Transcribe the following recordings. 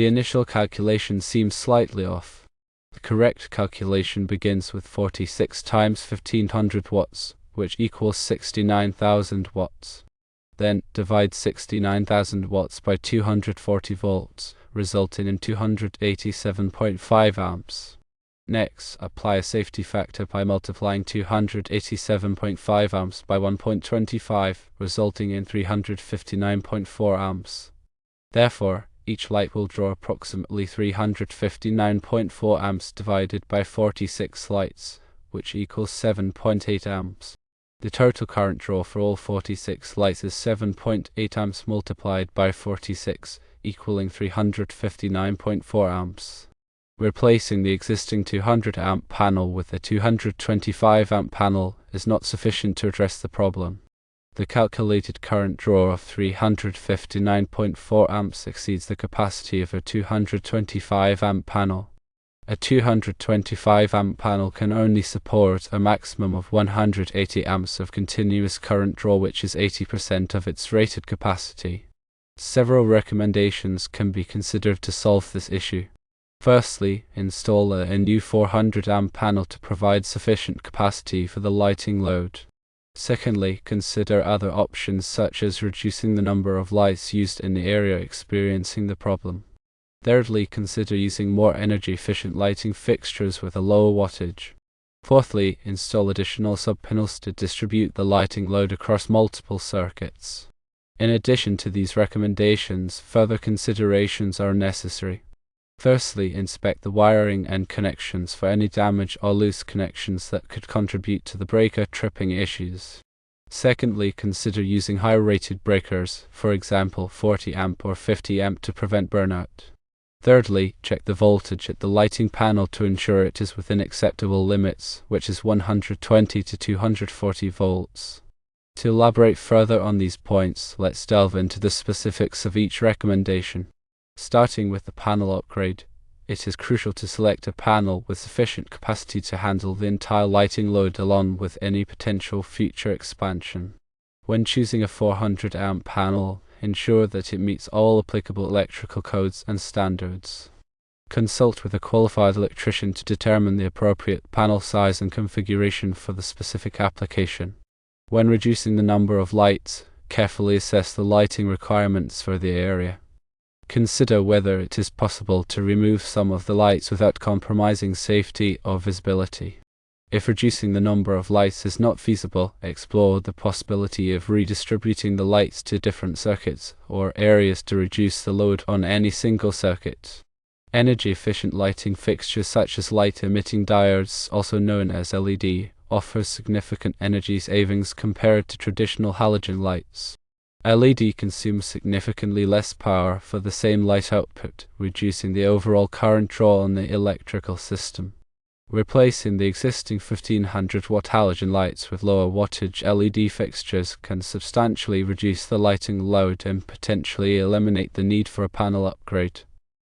The initial calculation seems slightly off. The correct calculation begins with 46 times 1500 watts, which equals 69,000 watts. Then divide 69,000 watts by 240 volts, resulting in 287.5 amps. Next, apply a safety factor by multiplying 287.5 amps by 1.25, resulting in 359.4 amps. Therefore, each light will draw approximately 359.4 amps divided by 46 lights, which equals 7.8 amps. The total current draw for all 46 lights is 7.8 amps multiplied by 46, equaling 359.4 amps. Replacing the existing 200 amp panel with a 225 amp panel is not sufficient to address the problem. The calculated current draw of 359.4 amps exceeds the capacity of a 225 amp panel. A 225 amp panel can only support a maximum of 180 amps of continuous current draw, which is 80% of its rated capacity. Several recommendations can be considered to solve this issue. Firstly, install a new 400 amp panel to provide sufficient capacity for the lighting load. Secondly, consider other options such as reducing the number of lights used in the area experiencing the problem. Thirdly, consider using more energy-efficient lighting fixtures with a lower wattage. Fourthly, install additional subpanels to distribute the lighting load across multiple circuits. In addition to these recommendations, further considerations are necessary. Firstly, inspect the wiring and connections for any damage or loose connections that could contribute to the breaker tripping issues. Secondly, consider using high-rated breakers, for example 40 amp or 50 amp, to prevent burnout. Thirdly, check the voltage at the lighting panel to ensure it is within acceptable limits, which is 120 to 240 volts. To elaborate further on these points, let's delve into the specifics of each recommendation. Starting with the panel upgrade, it is crucial to select a panel with sufficient capacity to handle the entire lighting load along with any potential future expansion. When choosing a 400 amp panel, ensure that it meets all applicable electrical codes and standards. Consult with a qualified electrician to determine the appropriate panel size and configuration for the specific application. When reducing the number of lights, carefully assess the lighting requirements for the area. Consider whether it is possible to remove some of the lights without compromising safety or visibility. If reducing the number of lights is not feasible, explore the possibility of redistributing the lights to different circuits or areas to reduce the load on any single circuit. Energy-efficient lighting fixtures such as light-emitting diodes, also known as LED, offer significant energy savings compared to traditional halogen lights. LED consumes significantly less power for the same light output, reducing the overall current draw on the electrical system. Replacing the existing 1500-watt halogen lights with lower wattage LED fixtures can substantially reduce the lighting load and potentially eliminate the need for a panel upgrade.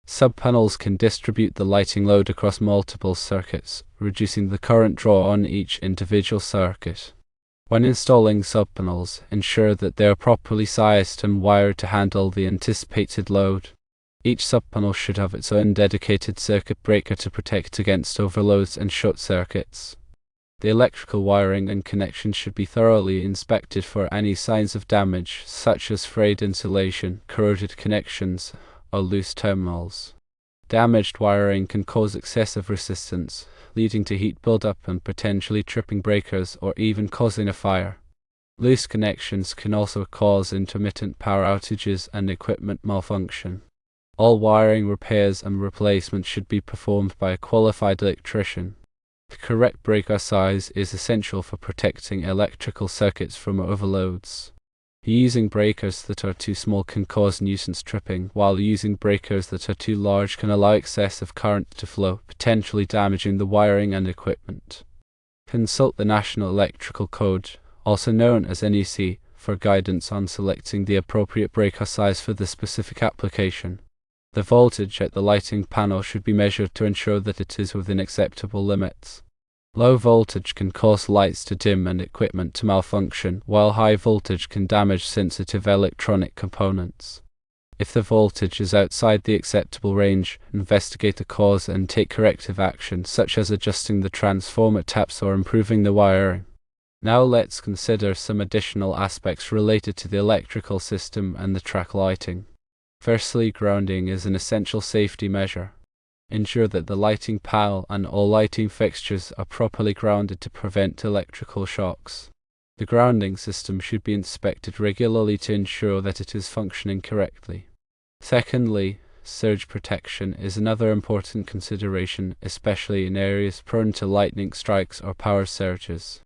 Subpanels can distribute the lighting load across multiple circuits, reducing the current draw on each individual circuit. When installing subpanels, ensure that they are properly sized and wired to handle the anticipated load. Each subpanel should have its own dedicated circuit breaker to protect against overloads and short circuits. The electrical wiring and connections should be thoroughly inspected for any signs of damage, such as frayed insulation, corroded connections, or loose terminals. Damaged wiring can cause excessive resistance, leading to heat buildup and potentially tripping breakers or even causing a fire. Loose connections can also cause intermittent power outages and equipment malfunction. All wiring repairs and replacements should be performed by a qualified electrician. The correct breaker size is essential for protecting electrical circuits from overloads. Using breakers that are too small can cause nuisance tripping, while using breakers that are too large can allow excessive current to flow, potentially damaging the wiring and equipment. Consult the National Electrical Code, also known as NEC, for guidance on selecting the appropriate breaker size for the specific application. The voltage at the lighting panel should be measured to ensure that it is within acceptable limits. Low voltage can cause lights to dim and equipment to malfunction, while high voltage can damage sensitive electronic components. If the voltage is outside the acceptable range, investigate the cause and take corrective action, such as adjusting the transformer taps or improving the wiring. Now let's consider some additional aspects related to the electrical system and the track lighting. Firstly, grounding is an essential safety measure. Ensure that the lighting panel and all lighting fixtures are properly grounded to prevent electrical shocks. The grounding system should be inspected regularly to ensure that it is functioning correctly. Secondly, surge protection is another important consideration, especially in areas prone to lightning strikes or power surges.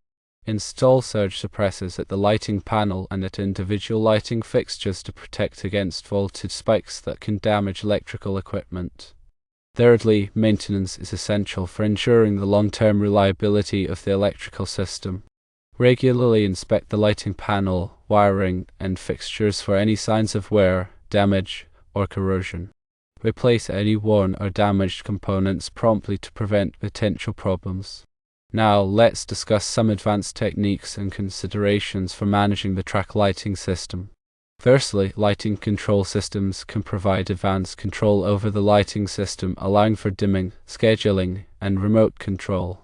Install surge suppressors at the lighting panel and at individual lighting fixtures to protect against voltage spikes that can damage electrical equipment. Thirdly, maintenance is essential for ensuring the long-term reliability of the electrical system. Regularly inspect the lighting panel, wiring, and fixtures for any signs of wear, damage, or corrosion. Replace any worn or damaged components promptly to prevent potential problems. Now let's discuss some advanced techniques and considerations for managing the track lighting system. Firstly, lighting control systems can provide advanced control over the lighting system, allowing for dimming, scheduling, and remote control.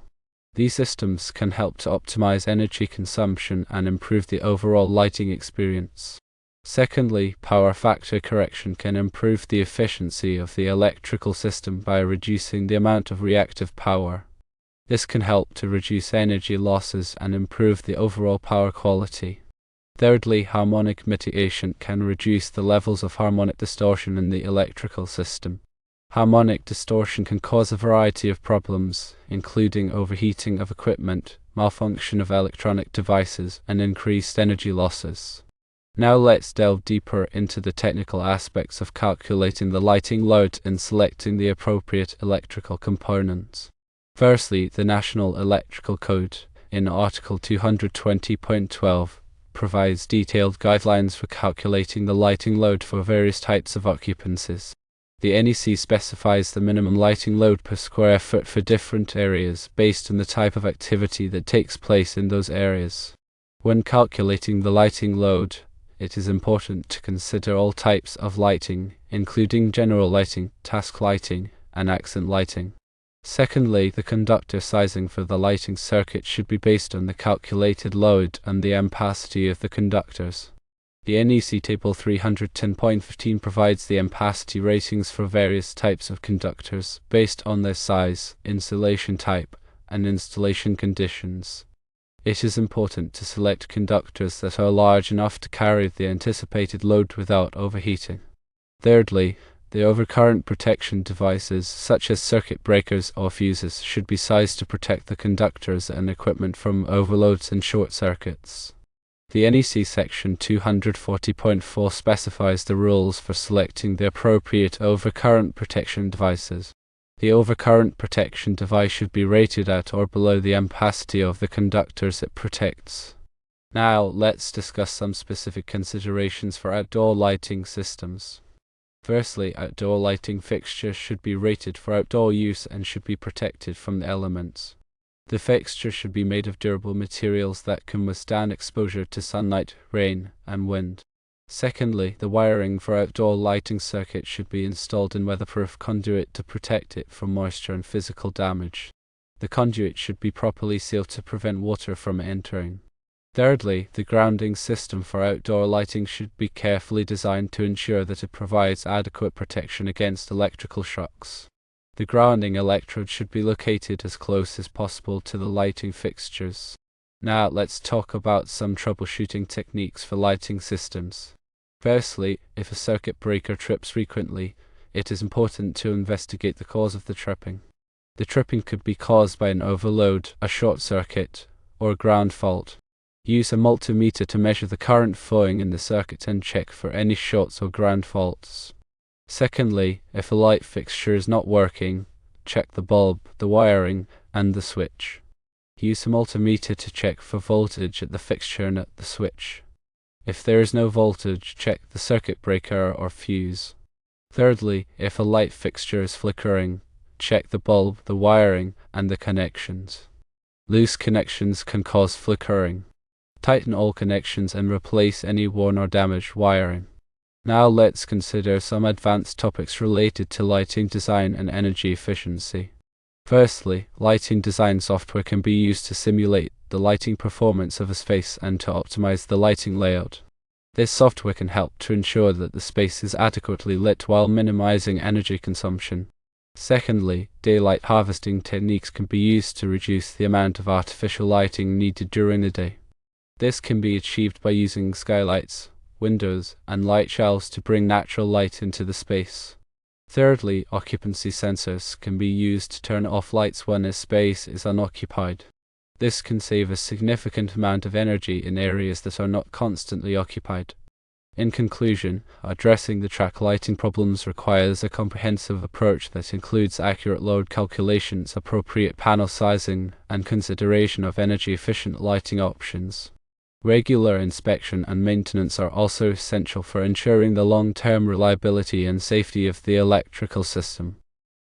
These systems can help to optimize energy consumption and improve the overall lighting experience. Secondly, power factor correction can improve the efficiency of the electrical system by reducing the amount of reactive power. This can help to reduce energy losses and improve the overall power quality. Thirdly, harmonic mitigation can reduce the levels of harmonic distortion in the electrical system. Harmonic distortion can cause a variety of problems, including overheating of equipment, malfunction of electronic devices, and increased energy losses. Now let's delve deeper into the technical aspects of calculating the lighting load and selecting the appropriate electrical components. Firstly, the National Electrical Code, in Article 220.12, provides detailed guidelines for calculating the lighting load for various types of occupancies. The NEC specifies the minimum lighting load per square foot for different areas based on the type of activity that takes place in those areas. When calculating the lighting load, it is important to consider all types of lighting, including general lighting, task lighting, and accent lighting. Secondly, the conductor sizing for the lighting circuit should be based on the calculated load and the ampacity of the conductors. The NEC Table 310.15 provides the ampacity ratings for various types of conductors based on their size, insulation type, and installation conditions. It is important to select conductors that are large enough to carry the anticipated load without overheating. Thirdly, the overcurrent protection devices, such as circuit breakers or fuses, should be sized to protect the conductors and equipment from overloads and short circuits. The NEC Section 240.4 specifies the rules for selecting the appropriate overcurrent protection devices. The overcurrent protection device should be rated at or below the ampacity of the conductors it protects. Now let's discuss some specific considerations for outdoor lighting systems. Firstly, outdoor lighting fixtures should be rated for outdoor use and should be protected from the elements. The fixture should be made of durable materials that can withstand exposure to sunlight, rain, and wind. Secondly, the wiring for outdoor lighting circuits should be installed in weatherproof conduit to protect it from moisture and physical damage. The conduit should be properly sealed to prevent water from entering. Thirdly, the grounding system for outdoor lighting should be carefully designed to ensure that it provides adequate protection against electrical shocks. The grounding electrode should be located as close as possible to the lighting fixtures. Now let's talk about some troubleshooting techniques for lighting systems. Firstly, if a circuit breaker trips frequently, it is important to investigate the cause of the tripping. The tripping could be caused by an overload, a short circuit, or a ground fault. Use a multimeter to measure the current flowing in the circuit and check for any shorts or ground faults. Secondly, if a light fixture is not working, check the bulb, the wiring, and the switch. Use a multimeter to check for voltage at the fixture and at the switch. If there is no voltage, check the circuit breaker or fuse. Thirdly, if a light fixture is flickering, check the bulb, the wiring, and the connections. Loose connections can cause flickering. Tighten all connections and replace any worn or damaged wiring. Now let's consider some advanced topics related to lighting design and energy efficiency. Firstly, lighting design software can be used to simulate the lighting performance of a space and to optimize the lighting layout. This software can help to ensure that the space is adequately lit while minimizing energy consumption. Secondly, daylight harvesting techniques can be used to reduce the amount of artificial lighting needed during the day. This can be achieved by using skylights, windows, and light shelves to bring natural light into the space. Thirdly, occupancy sensors can be used to turn off lights when a space is unoccupied. This can save a significant amount of energy in areas that are not constantly occupied. In conclusion, addressing the track lighting problems requires a comprehensive approach that includes accurate load calculations, appropriate panel sizing, and consideration of energy-efficient lighting options. Regular inspection and maintenance are also essential for ensuring the long-term reliability and safety of the electrical system.